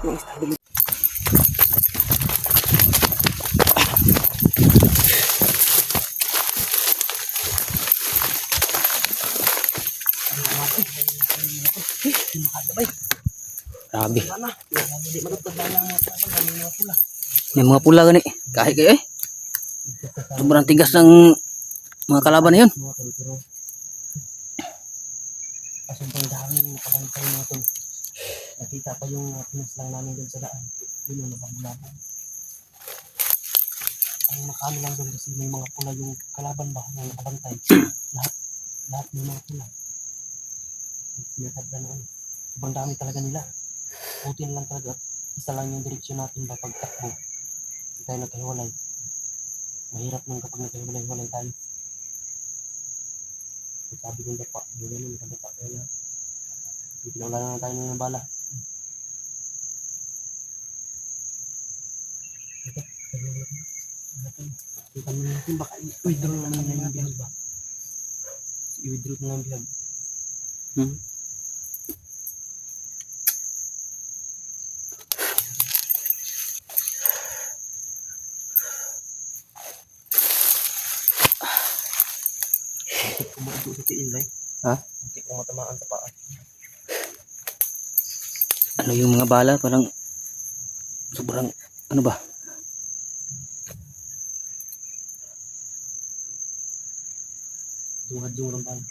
Yung stability. Grabe. Yung mga pula gani. Kahit kayo eh. Sobrang tigas ng mga kalaban na yun. Sobrang dami yung nakabantay mga tol. Nakita pa yung pinas lang namin doon sa daan. Yun yung nababulabog. Ang nakano lang doon kasi may mga pula yung kalaban ba yung nakabantay. lahat may mga pula. Pinatagda na ano. Sobrang dami talaga nila. Buti na lang talaga. Isa lang yung direksyon natin ba pagtakbo. Hindi tayo nagkahiwalay. Mahirap nung kapag nagkahiwalay tayo. Sabi ko dapa. Yung ganun, nakadapa tayo lahat. Pinawala na tayo ng bala. Tingnan natin baka i-withdraw na namin yung bihag ba? I-withdraw na yung bihag. Kumaito sa tiil eh. Ha? Hindi ko matamaan sa paa. Ano yung mga bala? Parang sobrang ano ba? Dungad-dung ng bala.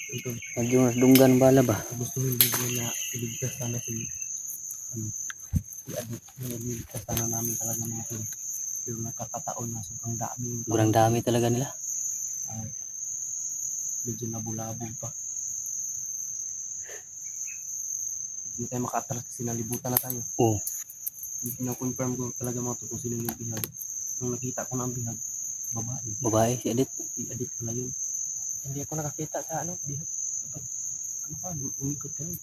Ito. Yung dunggan bala ba? Gusto nila na iligtas sana si Adit. Iligtas sana namin talaga mga tol. Pero nakakataon na sobrang dami. Sobrang dami talaga nila. Medyo nabulabog pa. Hindi tayo makatras kasi nalibutan na tayo. Oo. Pina-confirm ko talaga mga tol kung sino yung bihag. Nung nakita ko na ang bihag, babae. Babae si Adit. Si Adit pala yun. Hindi ako nakakita sa bihag. Kapag umikot ka nun.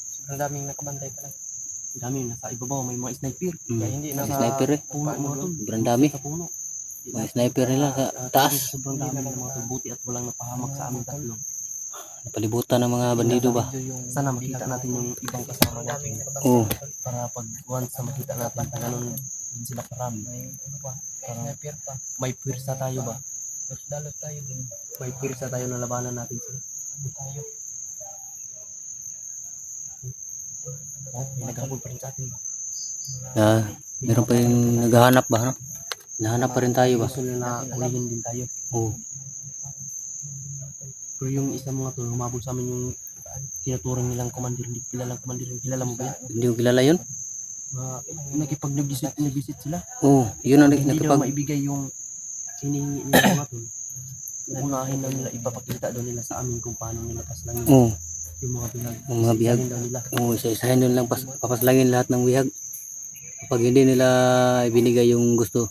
Sobrang daming nakabantay talaga. Ang dami nasa ibabaw, may mga sniper. Kaya hindi May nasa sniper eh. puno mga tol. Sobrang dami. Sa puno. Mga sniper nila sa taas. Sobrang dami ng mga tol. Buti at walang napahamak sa aming tatlo. Napalibutan ng mga bandido ba? Sana makita natin yung ibang kasama natin. Oo. Para pag once na makita natin, ganun din sila karami. May pwersa tayo ba? May pwersa tayo na labanan natin sila. May naghabol pa rin sa atin ba? Meron pa yung naghahanap ba? No? Nahanap pa rin tayo ba? Gusto nila na ulihin din tayo. Oo. Pero yung isang mga tol, humabol sa amin yung tinuturong nilang komandir. Hindi kilalang komandir. Kilala mo ba yan? Hindi ko kilala yun? Nag-visit sila. Oo. Yun ang Hindi daw maibigay yung hinihingi nila mga tol. Unahin daw nila, ipapakita daw nila sa amin kung paano nila paslangin. Oo. Yung mga bihag. Yung mga bihag. Daw nila. Oo, isa-isahin doon lang papaslangin lahat ng bihag. Kapag hindi nila ibinigay yung gusto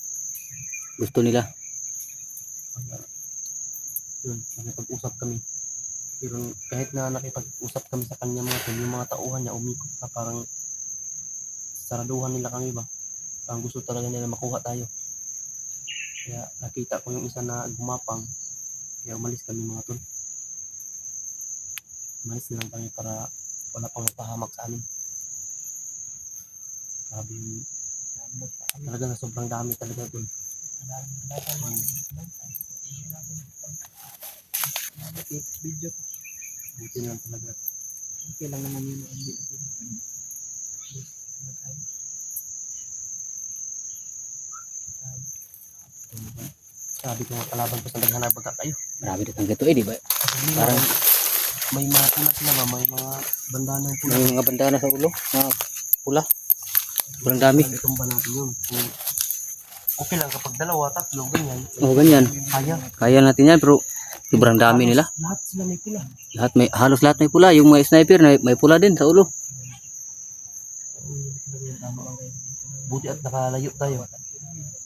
nila. Yun, nakipag-usap kami. Pero kahit na nakipag-usap kami sa kanya mga tol, yung mga tauhan niya umikot na parang saraduhan nila kami ba? Parang gusto talaga nila makuha tayo. Kaya nakita ko yung isa na gumapang. Kaya umalis kami mga tol. Umalis na lang kami para wala pang mapahamak sa amin. Grabe yung talaga na sobrang dami talaga tol. Video. Buti lang talaga. Okay lang naman yun. Sabi ko nga kalaban ko sa naghanap baka kayo. Marami din ang gato di ba? Parang may mga pula sila ba? May mga bandanang pula. may mga bandana sa ulo. Mga pula. Sobrang dami. Itumba natin yun. Okay lang kapag dalawa, tatlo, ganyan. Oo, ganyan. Kaya natin yan pero sobrang dami nila. Lahat sila may pula. Halos lahat may pula. Yung mga sniper may pula din sa ulo. Buti at nakalayo tayo.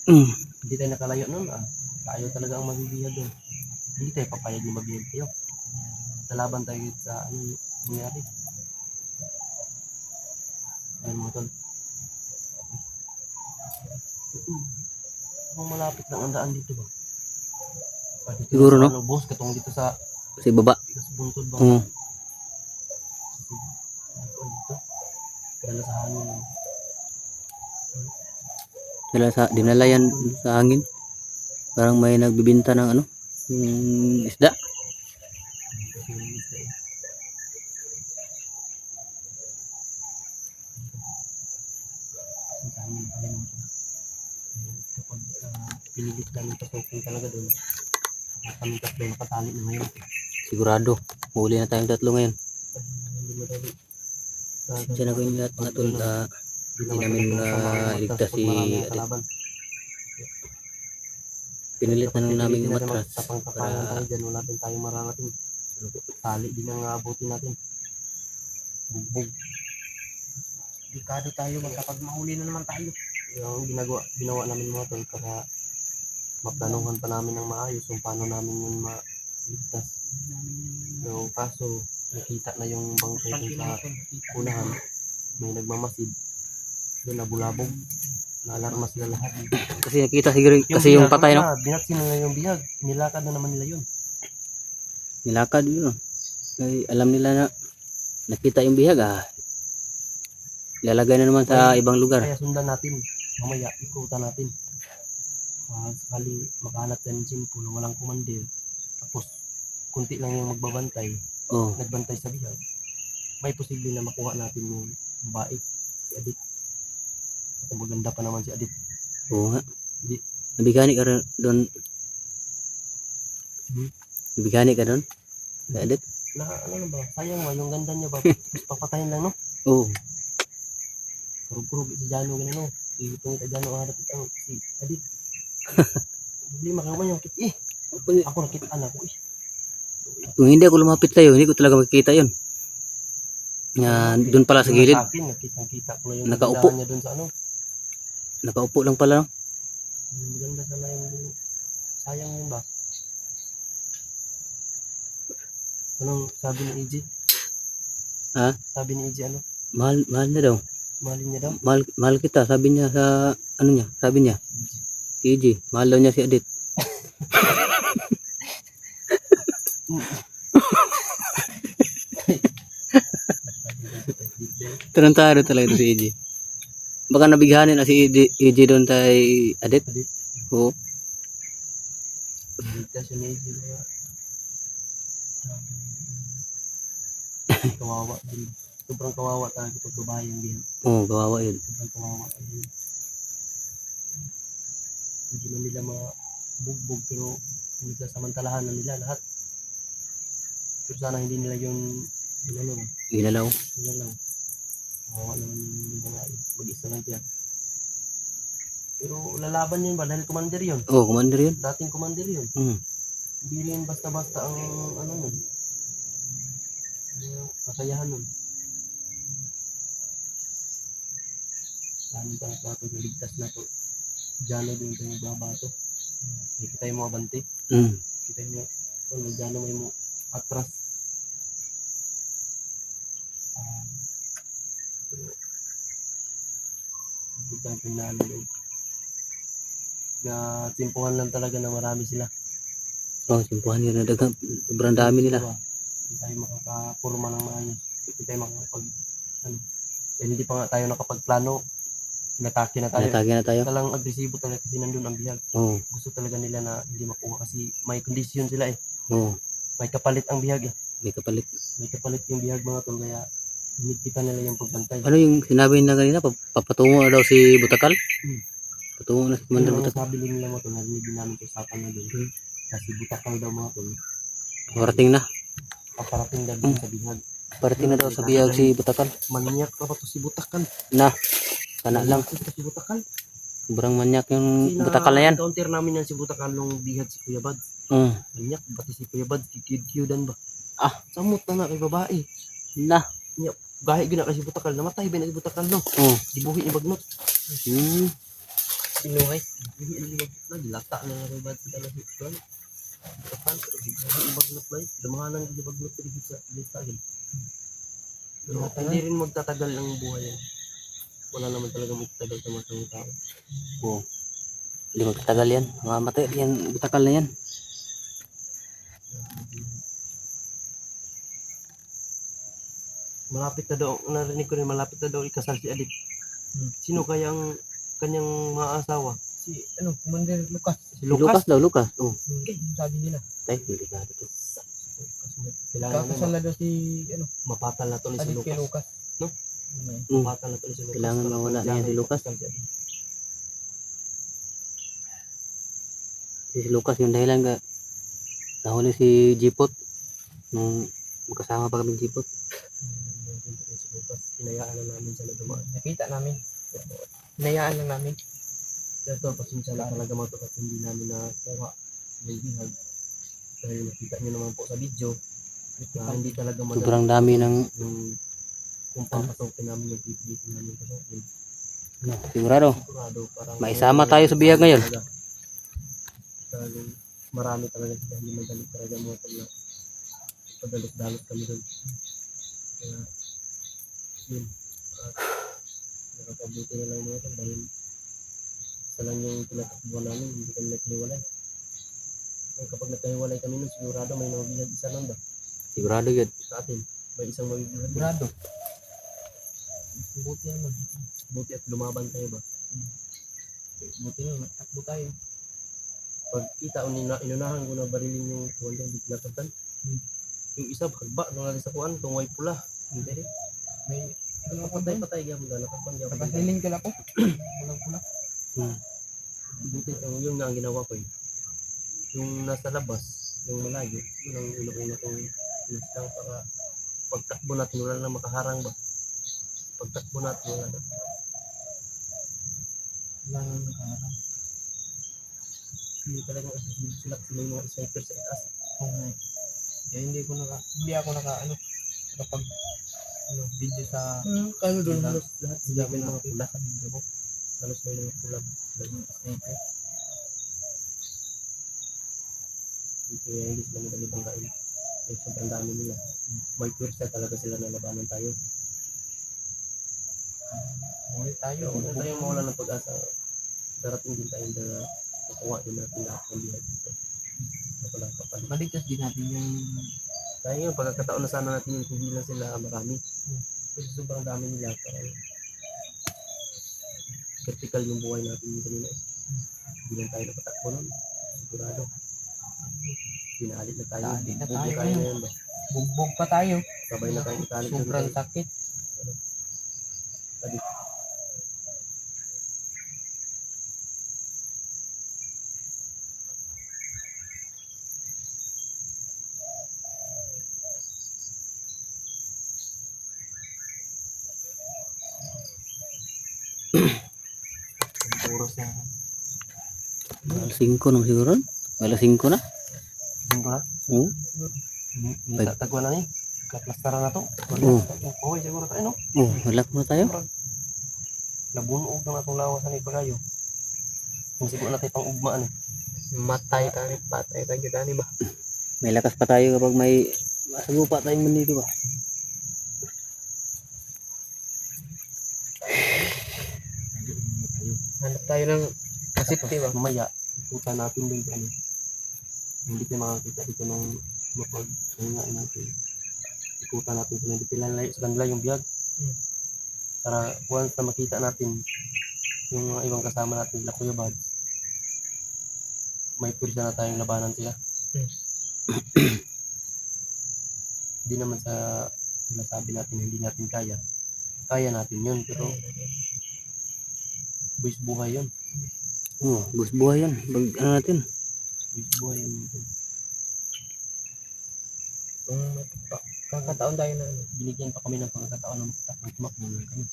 Hindi tayo nakalayo nun. Tayo talaga ang mabibihag doon. Hindi tayo papayag na mabihag tayo. Lalaban tayo sa anong nangyari. Ayun mga tol. Kung malapit lang ang daan dito ba? Dito Siguro no? Ano, boss, katong dito sa Kasi baba. buntod ba? Oo. Dito. Dala sa hangin. Dinala yan sa hangin. Parang may nagbibinta ng ano, isda. Kasi yung isda eh. Ang dami pa rin mga tol. Kapag pinilit namin pasukin talaga doon, kami tatlo nakatali na ngayon. Sigurado. Huli na tayong tatlo ngayon. Hindi madali. Pasensya na kayong lahat mga tol. Hindi namin ligtas si Adit. kalaban. Pinilit na lang namin umatras Tapang-tapangan tayo para dyan, wala din tayong mararating. Tali din ang abutin natin. Bugbog. Delikado tayo kapag mahuli na naman tayo. Yung ginawa namin mga tol para maplanuhan pa namin ng maayos kung paano namin yung maligtas. So, kaso nakita na yung bangkay dun sa unahan. May nagmamasid. Doon nabulabog. Naalarma sila lahat. kasi nakita siguro kasi yung patay no. Binatsin na yung bihag. Nilakad na naman nila yun. Nilakad yun. Ay, alam nila na nakita yung bihag ilalagay na naman sa ibang lugar. Kaya sundan natin. Mamaya ikutan natin. Sakaling makahanap tayo ng simpo na walang kumandir. Tapos kunti lang yung magbabantay. Oh, Nagbantay sa bihag. May posible na makuha natin yung babae. Si Adit. At maganda pa naman si Adit. oo nga. Hindi. Nabigani ka doon. Nabigani ka doon? Adit? Na ano na ba? Sayang ba? Yung ganda niya ba? Tapos papatayin lang no? Oo. Kurug-kurug si Jano ganun no? Ipangit Jano harap itang si Adit. Problema ka ba yung kit eh? Ako nakitaan ako eh. Kung hindi ako lumapit sa'yo, hindi ko talaga makikita yun. Doon pala sa gilid. Sa akin, nakitang-kita ko na yung Nakaupo. kagandahan niya doon sa ano. Nakaupo lang pala. No? Maganda sana yung sayang yun ba? Anong sabi ni EJ? Ha? Sabi ni EJ ano? Mahal na daw. Mahalin niya daw? Mahal kita. Sabi niya sa, ano niya? Sabi niya. EJ, mahal daw niya si Adit. Tarantado talaga ito si EJ. Baka nabighanin na si EJ doon kay Adit. Adit. Oo. Ligtas yun ni EJ ba? Kawawa din. Sobrang kawawa talaga pag babae yung bihan. Oo, kawawa yun. Sobrang kawawa. Hindi man nila mabugbog pero nagsasamantalahan na nila lahat. Pero sana hindi nila yung ginalaw. Ginalaw. Ginalaw. Kawawa naman yung babae. Mag-isa lang siya. Pero lalaban yun ba? Dahil commander yun. Oo, commander yun. Dating commander yun. Hindi rin basta-basta ang ano nun. Kakayahan nun. Lalo pa nato naligtas na to. Jano din ito yung babato. Kita yung mga bante. Kita yung Jano may mo atras. Biglang pinalo yun. Na simpuhan lang talaga na marami sila. Oo, simpuhan yun. Sobrang dami nila. Hindi tayo makakapurma ng maayos. Hindi tayo makakapag hindi pa nga tayo nakapagplano. Inatake na tayo. Natagi na tayo. Talang agresibo talaga kasi nandun ang bihag. Oo. Gusto talaga nila na hindi makuha kasi may kondisyon sila eh. Oo. May kapalit ang bihag eh. May kapalit. May kapalit yung bihag mga tol kaya hinigpitan nila yung pagbantay. Ano yung sinabi na kanina? Papatungo na daw si Butakal? Patungo na si Commander Yung Butakal. sabi din nila mga tol, narinig din namin sa usapan na doon. Kasi Butakal daw mga tol. Parating na. Paparating daw dun sa bihag. Parating na daw sa bihag si Butakal. Manyak pa to si Butakal. Na. Sana lang. Si Butakal. Sobrang manyak yung Butakal na yan. Counter namin yan si Butakal nung bihag si Kuya Bad. Manyak, pati si Kuya Bad, kikid-kiudan ba? Samot na kay babae. Na. Gahi gina kay si Butakal, namatay ba na si Butakal no? Dibuhi ni Bagnot. Pinuhay. Dibuhi ni Bagnot na, dilata na nga kay Bad sa dalang hikwan. Butakal, pero dibuhi ni Bagnot na damahanan ni Bagnot pero sa listagin. Pero hindi rin magtatagal ang buhay yan. Wala naman talaga magtatagal sa mga tao. Oo. Hindi magtatagal yan. Mamatay yan. Butakal na yan. Malapit na daw, narinig ko rin malapit na daw ikasal si Adit. Sino kaya ang kanyang mga asawa. Si Commander Lucas. Si Lucas daw, Lucas. Oh, Yung sabi nila. ay, delikado to. Kailangan Kakasal na daw si mapatal na to ni si Adik kay Lucas. Lucas. No? Mm. Mapatal na to ni si Lucas. Kailangan para mawala na yan si pagdiyaman Lucas. ipapasal siya. Si Lucas yung dahilan ka nahuli si Jipot nung magkasama pa kami Jipot. Si Lucas, hinayaan na namin siya na dumaan. Nakita namin. Hinayaan lang namin. Kaya ito, pasensya na talaga mga to at hindi namin nakuha yung bihag. Dahil nakita nyo naman po sa video na hindi talaga madali Sobrang dami ng yung kung papasokin namin yung pipilitin namin pasokин. sigurado. Sigurado parang Maisama tayo sa bihag ngayon. Talagang marami talaga sila, hindi madali talaga mga tol na padalos-dalos kami doon. Kaya yun, at nakakabuti na lang mga tol dahil isa lang yung tinatakbuhan namin, hindi kami naghiwalay. Kaya kapag nagkahiwalay kami nun, sigurado may mabihag isa lang ba Sigurado yun. sa atin, may isang mabihag. Brado. Buti naman. Buti at lumaban tayo ba? Buti naman. Takbo tayo. Pag kita o inunahan ko na barilin yung kuwan di pinatatan. Yung isa bagba nung natin sa kuwan, tungway pula. Hindi rin. May Patay-patay gyapon na nakapang gyapon. nakasiling ka na po. Walang pula. Buti yung nga ang ginawa ko eh. Yung nasa labas, yung malayo, yun ang una kong pinastang para pagtakbo natin wala na makaharang ba. Pagtakbo natin wala na. Walang nakaharap. Hindi talaga sila may mga sniper sa itaas. Oo nga eh. Kaya hindi ako nakapag video sa Kano doon Wala. halos lahat hindi sila ako may mga nakapila pula. sa video ko. Halos may mga pula. Sniper. Kaya hindi sila madali bangkain. Eh, sobrang dami nila. May kursa talaga sila na labanan tayo. Huli tayo. Huwag tayong mawala ng pag-asa. Darating din tayo na makuha din natin lahat ng bihay dito. Walang kapalit. Maligtas din natin yung Dahil yung pagkakataon na sana natin yung hindi lang sila marami. Kasi sobrang dami nila. Parang critical yung buhay natin yung kanina. Hindi lang tayo napatakbo nun. Sigurado. Pinalit na tayo. Dali na Bubo tayo tayo ngayon. ngayon ba? bugbog pa tayo. Sabay na tayo italit. Sobrang sakit. Oras na. Alas 5 nung siguro. Alas 5 na. Singko na. Oo. Tagwa na ni. Kaplastara na to. Oo. Okay, siguro tayo no. Oh, malak mo tayo. Nabunog na itong lawasan ni Pagayo. Kung siguro natin pang ugmaan eh. Matay tayo. Patay tayo tani ba? May lakas pa tayo kapag may masagupa tayong bandito ba. Hanap tayo ng kasiti ba? Mamaya, ikutan natin din ano. Hindi tayo makakita dito ng mapag-sangain natin. Ikutan natin kung hindi pinalayo sa kanila yung biyag. Para once na makita natin yung mga ibang kasama natin sila Kuya Bad, may pursa na tayong labanan sila. Hindi naman sa sinasabi natin hindi natin kaya. Kaya natin yun, pero buwis buhay yun. Oh, bus buhay yan. Ano natin? Buwis buhay yun. Kung kakataon tayo na Binigyan pa kami ng pagkakataon na tumakbo lang kami.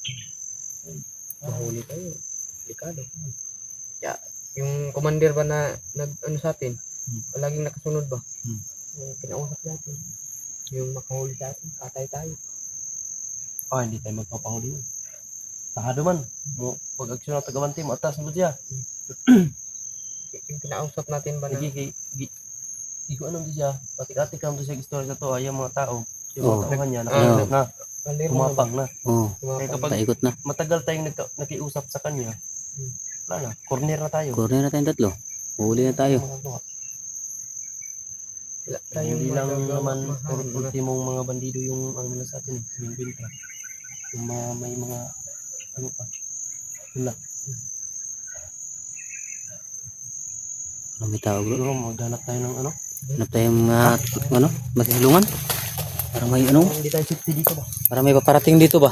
mahuli tayo. Delikado. Kaya, yung commander ba na sa atin, palaging nakasunod ba? Yung kinausap natin. Yung makahuli sa atin, patay tayo. Hindi tayo magpapahuli yun. Tahado man. Pag aksyon na tagawanti, maatas mo siya. Yung kinausap natin ba na Lagi Igo anong di siya, pati-ati ka mo siya istorya sa to, ay yung mga tao, yung Oo. mga tauhan niya, Oo. nakalimutan na, Palermo kumapang na. Oh, Kaya kapag taikot na. matagal tayong nakiusap sa kanya, wala na, corner na tayo. Corner na tayong tatlo. Huli na tayo. wala Kaya tayong hindi lang magagawa, naman mahal na. ultimong mga bandido yung ano nila sa atin, yung binta. Yung mga may mga ano pa, wala. Ano may tao bro? Siguro maghanap tayo ng ano. Hanap tayong ano, masisilungan. Para may ano, Hindi tayo safety dito ba? para may paparating dito ba?